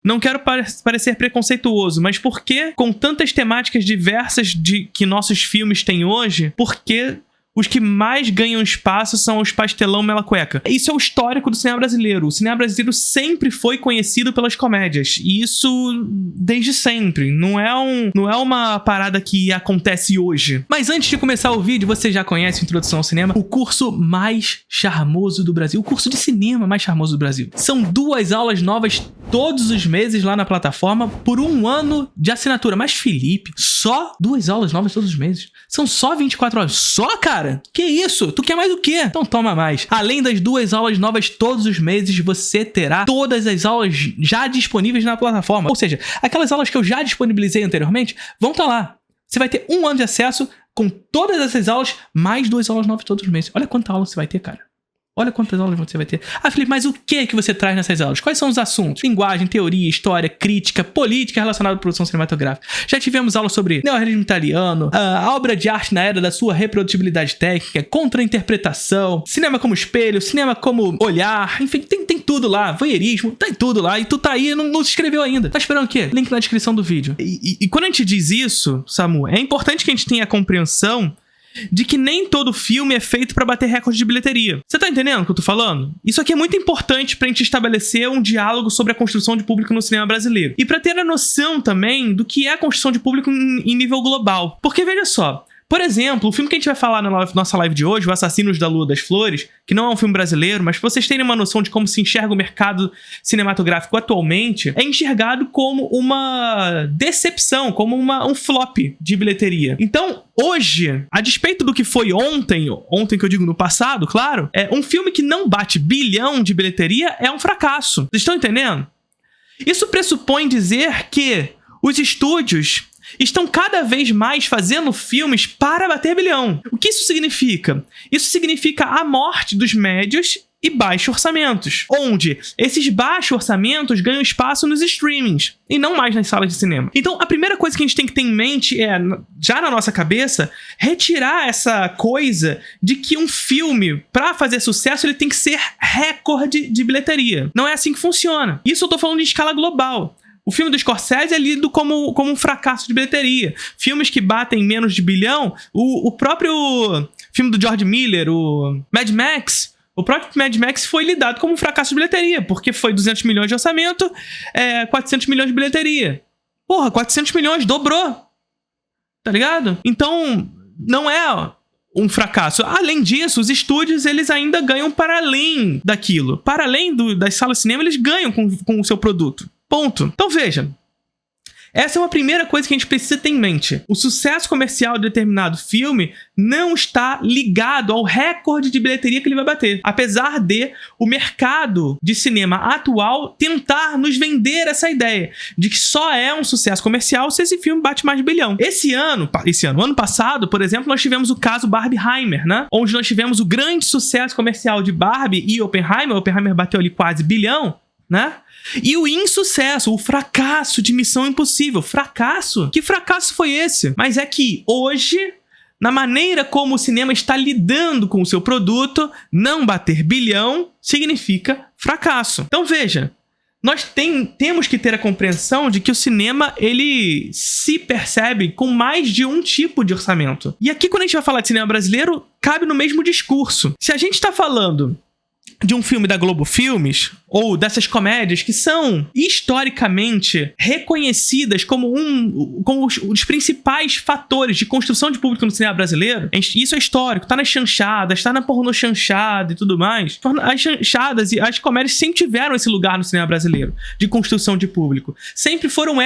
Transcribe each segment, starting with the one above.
Não quero parecer preconceituoso, mas por que, com tantas temáticas diversas que nossos filmes têm hoje, por que os que mais ganham espaço são os pastelão mela cueca? Isso é o histórico do cinema brasileiro. O cinema brasileiro sempre foi conhecido pelas comédias. E isso desde sempre. Não é uma parada que acontece hoje. Mas antes de começar o vídeo, você já conhece a Introdução ao Cinema? O curso mais charmoso do Brasil. O curso de cinema mais charmoso do Brasil. São 2 aulas novas todos os meses lá na plataforma por 1 ano de assinatura. Mas, Felipe, só 2 aulas novas todos os meses? São só 24 horas. Só, cara? Que isso? Tu quer mais o quê? Então toma mais. Além das 2 aulas novas todos os meses, você terá todas as aulas já disponíveis na plataforma. Ou seja, aquelas aulas que eu já disponibilizei anteriormente vão estar lá. Você vai ter 1 ano de acesso com todas essas aulas, mais 2 aulas novas todos os meses. Olha quanta aula você vai ter, cara. Olha quantas aulas você vai ter. Ah, Felipe, mas o que você traz nessas aulas? Quais são os assuntos? Linguagem, teoria, história, crítica, política relacionada à produção cinematográfica. Já tivemos aulas sobre neorrealismo italiano, a obra de arte na era da sua reprodutibilidade técnica, contra-interpretação, cinema como espelho, cinema como olhar, enfim, tem tudo lá. Voyeurismo, tem tudo lá. E tu tá aí e não se inscreveu ainda. Tá esperando o quê? Link na descrição do vídeo. E quando a gente diz isso, Samu, é importante que a gente tenha a compreensão de que nem todo filme é feito pra bater recorde de bilheteria. Você tá entendendo o que eu tô falando? Isso aqui é muito importante pra gente estabelecer um diálogo sobre a construção de público no cinema brasileiro. E pra ter a noção também do que é a construção de público em nível global. Porque veja só, por exemplo, o filme que a gente vai falar na nossa live de hoje, O Assassinos da Lua das Flores, que não é um filme brasileiro, mas pra vocês terem uma noção de como se enxerga o mercado cinematográfico atualmente, é enxergado como uma decepção, como um flop de bilheteria. Então, hoje, a despeito do que foi ontem que eu digo no passado, claro, um filme que não bate bilhão de bilheteria é um fracasso. Vocês estão entendendo? Isso pressupõe dizer que os estúdios estão cada vez mais fazendo filmes para bater bilhão. O que isso significa? Isso significa a morte dos médios e baixos orçamentos, onde esses baixos orçamentos ganham espaço nos streamings e não mais nas salas de cinema. Então, a primeira coisa que a gente tem que ter em mente é, já na nossa cabeça, retirar essa coisa de que um filme, para fazer sucesso, ele tem que ser recorde de bilheteria. Não é assim que funciona. Isso eu tô falando em escala global. O filme do Scorsese é lido como um fracasso de bilheteria. Filmes que batem menos de bilhão, o próprio filme do George Miller, o Mad Max, o próprio Mad Max foi lidado como um fracasso de bilheteria, porque foi 200 milhões de orçamento, 400 milhões de bilheteria. Porra, 400 milhões, dobrou. Tá ligado? Então, não é um fracasso. Além disso, os estúdios, eles ainda ganham para além daquilo. Para além das salas de cinema, eles ganham com o seu produto. Ponto. Então veja, essa é uma primeira coisa que a gente precisa ter em mente. O sucesso comercial de determinado filme não está ligado ao recorde de bilheteria que ele vai bater. Apesar de o mercado de cinema atual tentar nos vender essa ideia de que só é um sucesso comercial se esse filme bate mais de bilhão. Ano passado, por exemplo, nós tivemos o caso Barbenheimer, né? Onde nós tivemos o grande sucesso comercial de Barbie e Oppenheimer. Oppenheimer bateu ali quase bilhão, né? E o insucesso, o fracasso de Missão Impossível. Fracasso? Que fracasso foi esse? Mas é que hoje, na maneira como o cinema está lidando com o seu produto, não bater bilhão significa fracasso. Então veja, nós temos que ter a compreensão de que o cinema, ele se percebe com mais de um tipo de orçamento. E aqui, quando a gente vai falar de cinema brasileiro, cabe no mesmo discurso. Se a gente está falando de um filme da Globo Filmes, ou dessas comédias que são historicamente reconhecidas como os principais fatores de construção de público no cinema brasileiro, isso é histórico, tá nas chanchadas, tá na pornô chanchada e tudo mais. As chanchadas e as comédias sempre tiveram esse lugar no cinema brasileiro, de construção de público. Sempre foram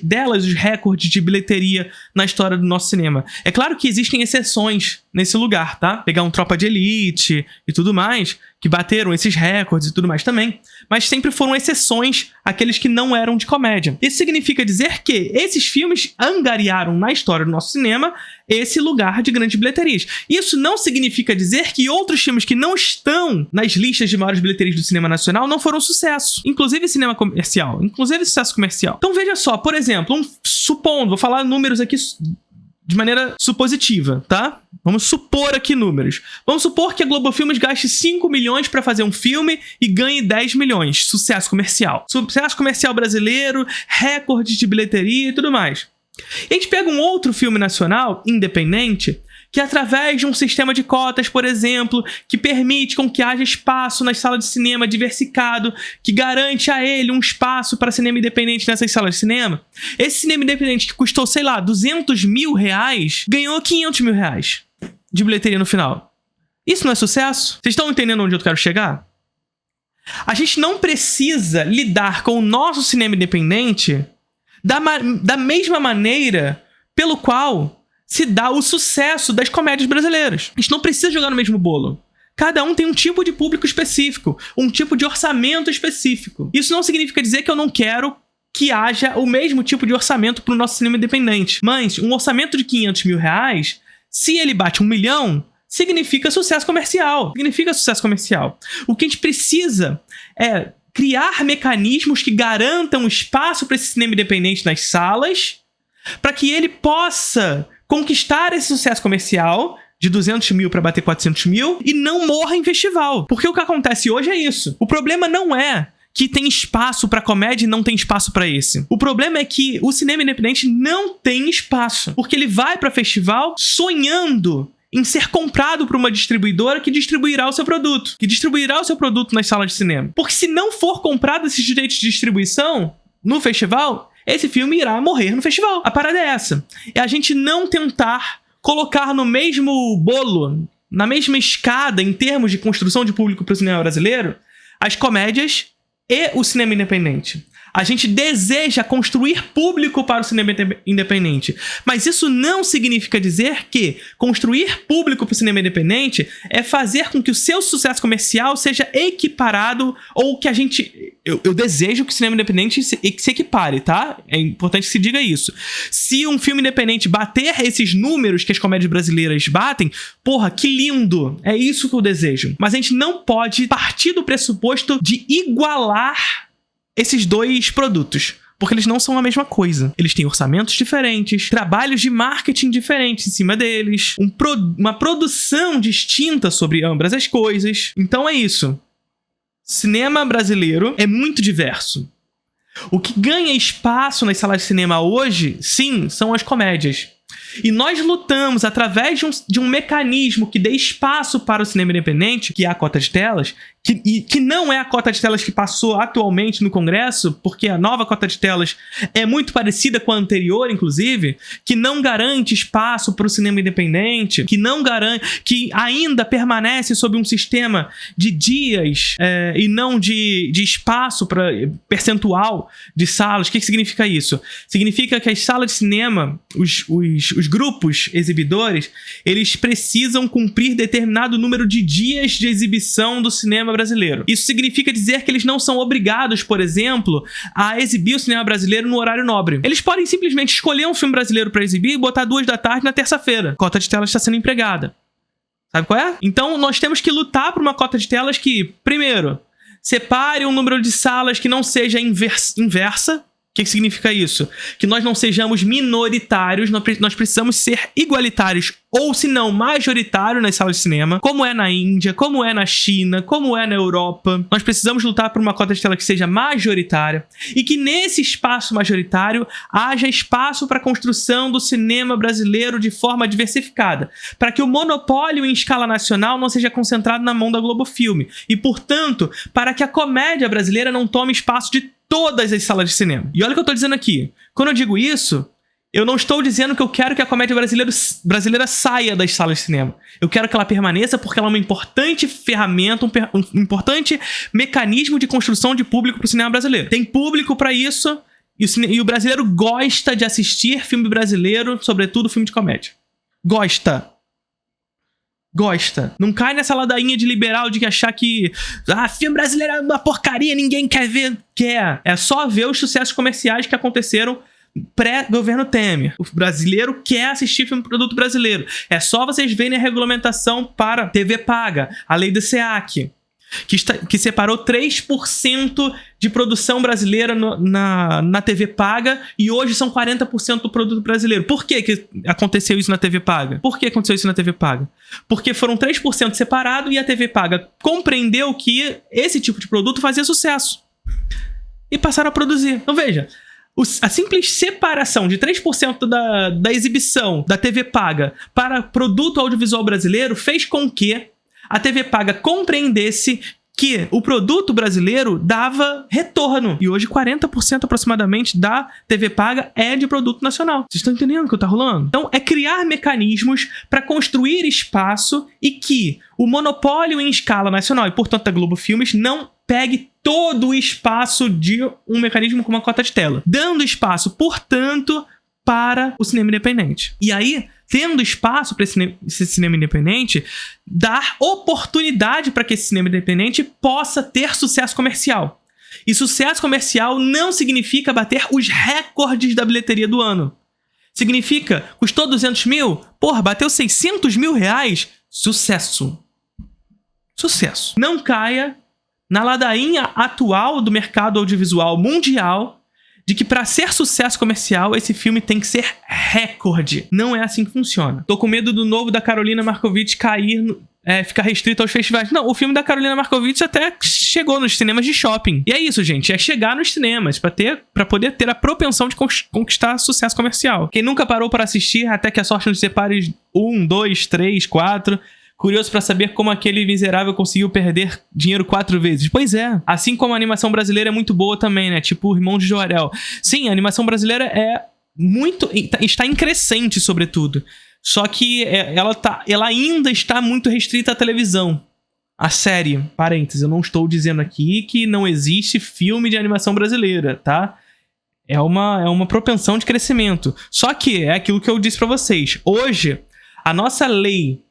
delas os recordes de bilheteria na história do nosso cinema. É claro que existem exceções nesse lugar, tá? Pegar um Tropa de Elite e tudo mais, que bateram esses recordes e tudo mais também, mas sempre foram exceções aqueles que não eram de comédia. Isso significa dizer que esses filmes angariaram na história do nosso cinema esse lugar de grandes bilheterias. Isso não significa dizer que outros filmes que não estão nas listas de maiores bilheterias do cinema nacional não foram sucesso, inclusive cinema comercial, inclusive sucesso comercial. Então veja só, por exemplo, supondo, vou falar números aqui de maneira supositiva, tá? Vamos supor aqui números. Vamos supor que a Globo Filmes gaste 5 milhões para fazer um filme e ganhe 10 milhões. Sucesso comercial. Sucesso comercial brasileiro, recorde de bilheteria e tudo mais. E a gente pega um outro filme nacional, independente, que através de um sistema de cotas, por exemplo, que permite com que haja espaço nas salas de cinema diversificado, que garante a ele um espaço para cinema independente nessas salas de cinema, esse cinema independente que custou, sei lá, 200 mil reais, ganhou 500 mil reais de bilheteria no final. Isso não é sucesso? Vocês estão entendendo onde eu quero chegar? A gente não precisa lidar com o nosso cinema independente da mesma maneira pelo qual se dá o sucesso das comédias brasileiras. A gente não precisa jogar no mesmo bolo. Cada um tem um tipo de público específico, um tipo de orçamento específico. Isso não significa dizer que eu não quero que haja o mesmo tipo de orçamento para o nosso cinema independente. Mas um orçamento de 500 mil reais, se ele bate 1 milhão, significa sucesso comercial. Significa sucesso comercial. O que a gente precisa é criar mecanismos que garantam espaço para esse cinema independente nas salas, para que ele possa conquistar esse sucesso comercial de 200 mil para bater 400 mil e não morra em festival. Porque o que acontece hoje é isso. O problema não é que tem espaço para comédia e não tem espaço para esse. O problema é que o cinema independente não tem espaço. Porque ele vai para festival sonhando em ser comprado por uma distribuidora que distribuirá o seu produto. Que distribuirá o seu produto nas salas de cinema. Porque se não for comprado esses direitos de distribuição no festival, esse filme irá morrer no festival. A parada é essa. É a gente não tentar colocar no mesmo bolo, na mesma escada em termos de construção de público para o cinema brasileiro, as comédias e o cinema independente. A gente deseja construir público para o cinema independente. Mas isso não significa dizer que construir público para o cinema independente é fazer com que o seu sucesso comercial seja equiparado ou que a gente... Eu desejo que o cinema independente se equipare, tá? É importante que se diga isso. Se um filme independente bater esses números que as comédias brasileiras batem, porra, que lindo! É isso que eu desejo. Mas a gente não pode partir do pressuposto de igualar esses dois produtos, porque eles não são a mesma coisa. Eles têm orçamentos diferentes, trabalhos de marketing diferentes em cima deles, uma produção distinta sobre ambas as coisas. Então é isso. Cinema brasileiro é muito diverso. O que ganha espaço nas salas de cinema hoje, sim, são as comédias. E nós lutamos através de um mecanismo que dê espaço para o cinema independente, que é a cota de telas, que não é a cota de telas que passou atualmente no Congresso, porque a nova cota de telas é muito parecida com a anterior, inclusive, que não garante espaço para o cinema independente, que ainda permanece sob um sistema de dias e não de espaço percentual de salas. O que significa isso? Significa que as salas de cinema, os grupos exibidores, eles precisam cumprir determinado número de dias de exibição do cinema brasileiro. Isso significa dizer que eles não são obrigados, por exemplo, a exibir o cinema brasileiro no horário nobre. Eles podem simplesmente escolher um filme brasileiro para exibir e botar 2 da tarde na terça-feira. A cota de telas está sendo empregada. Sabe qual é? Então nós temos que lutar por uma cota de telas que, primeiro, separe um número de salas que não seja inversa. O que significa isso? Que nós não sejamos minoritários, nós precisamos ser igualitários, ou se não, majoritários nas salas de cinema, como é na Índia, como é na China, como é na Europa. Nós precisamos lutar por uma cota de tela que seja majoritária e que nesse espaço majoritário haja espaço para a construção do cinema brasileiro de forma diversificada, para que o monopólio em escala nacional não seja concentrado na mão da Globo Filme e, portanto, para que a comédia brasileira não tome espaço de todas as salas de cinema. E olha o que eu tô dizendo aqui. Quando eu digo isso, eu não estou dizendo que eu quero que a comédia brasileira saia das salas de cinema. Eu quero que ela permaneça porque ela é uma importante ferramenta, um importante mecanismo de construção de público para o cinema brasileiro. Tem público para isso e o brasileiro gosta de assistir filme brasileiro, sobretudo filme de comédia. Gosta. Não cai nessa ladainha de liberal de achar que filme brasileiro é uma porcaria, ninguém quer ver. Quer. É só ver os sucessos comerciais que aconteceram pré-governo Temer. O brasileiro quer assistir filme produto brasileiro. É só vocês verem a regulamentação para TV paga, a lei do SEAC. que separou 3% de produção brasileira na TV paga, e hoje são 40% do produto brasileiro. Por que aconteceu isso na TV paga? Por que aconteceu isso na TV paga? Porque foram 3% separado e a TV paga compreendeu que esse tipo de produto fazia sucesso. E passaram a produzir. Então veja, a simples separação de 3% da exibição da TV paga para produto audiovisual brasileiro fez com que a TV paga compreendesse que o produto brasileiro dava retorno. E hoje 40% aproximadamente da TV paga é de produto nacional. Vocês estão entendendo o que está rolando? Então é criar mecanismos para construir espaço e que o monopólio em escala nacional, e portanto a Globo Filmes, não pegue todo o espaço de um mecanismo como a cota de tela, dando espaço, portanto, para o cinema independente. E aí, tendo espaço para esse cinema independente, dar oportunidade para que esse cinema independente possa ter sucesso comercial. E sucesso comercial não significa bater os recordes da bilheteria do ano. Significa, custou 200 mil? Porra, bateu 600 mil reais? Sucesso. Sucesso. Não caia na ladainha atual do mercado audiovisual mundial de que para ser sucesso comercial, esse filme tem que ser recorde. Não é assim que funciona. Tô com medo do novo da Carolina Markovic cair, ficar restrito aos festivais. Não, o filme da Carolina Markovic até chegou nos cinemas de shopping. E é isso, gente. É chegar nos cinemas para poder ter a propensão de conquistar sucesso comercial. Quem nunca parou para assistir Até que a Sorte nos separe 1, 2, 3, 4... Curioso pra saber como aquele miserável conseguiu perder dinheiro 4 vezes. Pois é. Assim como a animação brasileira é muito boa também, né? Tipo o Irmão de Jorel. Sim, a animação brasileira está em crescente, sobretudo. Só que ela ainda está muito restrita à televisão. A série, parênteses, eu não estou dizendo aqui que não existe filme de animação brasileira, tá? É uma propensão de crescimento. Só que é aquilo que eu disse pra vocês. Hoje, a nossa lei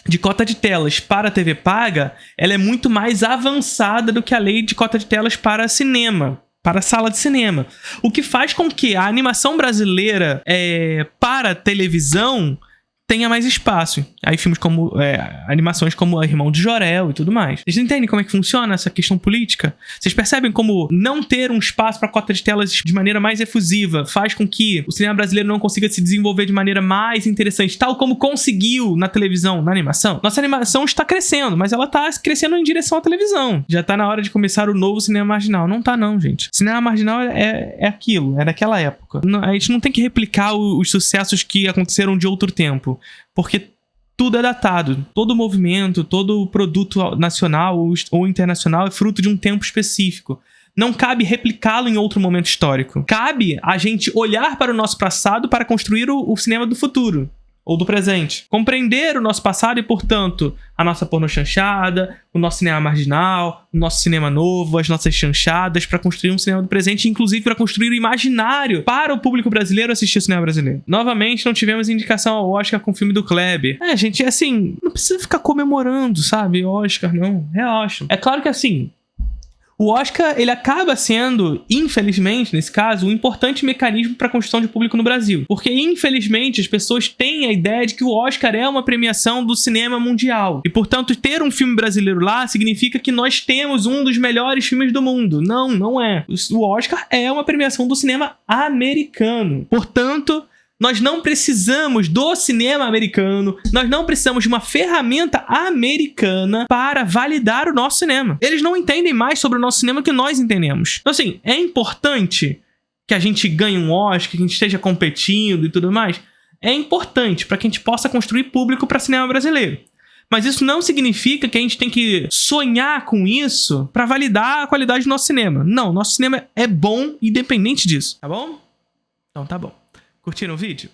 de cota de telas para a TV paga, ela é muito mais avançada do que a lei de cota de telas para cinema, para sala de cinema. O que faz com que a animação brasileira para televisão tenha mais espaço. Aí filmes como animações como Irmão de Jorel e tudo mais. Vocês entendem como é que funciona essa questão política? Vocês percebem como não ter um espaço para cota de telas de maneira mais efusiva faz com que o cinema brasileiro não consiga se desenvolver de maneira mais interessante, tal como conseguiu na televisão, na animação? Nossa animação está crescendo, mas ela está crescendo em direção à televisão. Já está na hora de começar o novo cinema marginal. Não tá não, gente. Cinema marginal é aquilo, é daquela época. A gente não tem que replicar os sucessos que aconteceram de outro tempo. Porque tudo é datado. Todo movimento, todo produto nacional ou internacional é fruto de um tempo específico. Não cabe replicá-lo em outro momento histórico. Cabe a gente olhar para o nosso passado para construir o cinema do futuro. Ou do presente. Compreender o nosso passado e, portanto, a nossa pornochanchada, o nosso cinema marginal, o nosso cinema novo, as nossas chanchadas, para construir um cinema do presente, inclusive para construir o imaginário para o público brasileiro assistir o cinema brasileiro. Novamente, não tivemos indicação ao Oscar com o filme do Kleber. Gente, assim, não precisa ficar comemorando, sabe? Oscar, não. Relaxa. É claro que, assim, o Oscar, ele acaba sendo, infelizmente, nesse caso, um importante mecanismo para a construção de público no Brasil. Porque, infelizmente, as pessoas têm a ideia de que o Oscar é uma premiação do cinema mundial. E, portanto, ter um filme brasileiro lá significa que nós temos um dos melhores filmes do mundo. Não, não é. O Oscar é uma premiação do cinema americano. Portanto, nós não precisamos do cinema americano, nós não precisamos de uma ferramenta americana para validar o nosso cinema. Eles não entendem mais sobre o nosso cinema que nós entendemos. Então, assim, é importante que a gente ganhe um Oscar, que a gente esteja competindo e tudo mais. É importante para que a gente possa construir público para cinema brasileiro. Mas isso não significa que a gente tem que sonhar com isso para validar a qualidade do nosso cinema. Não, nosso cinema é bom independente disso, tá bom? Então tá bom. Curtiram o vídeo?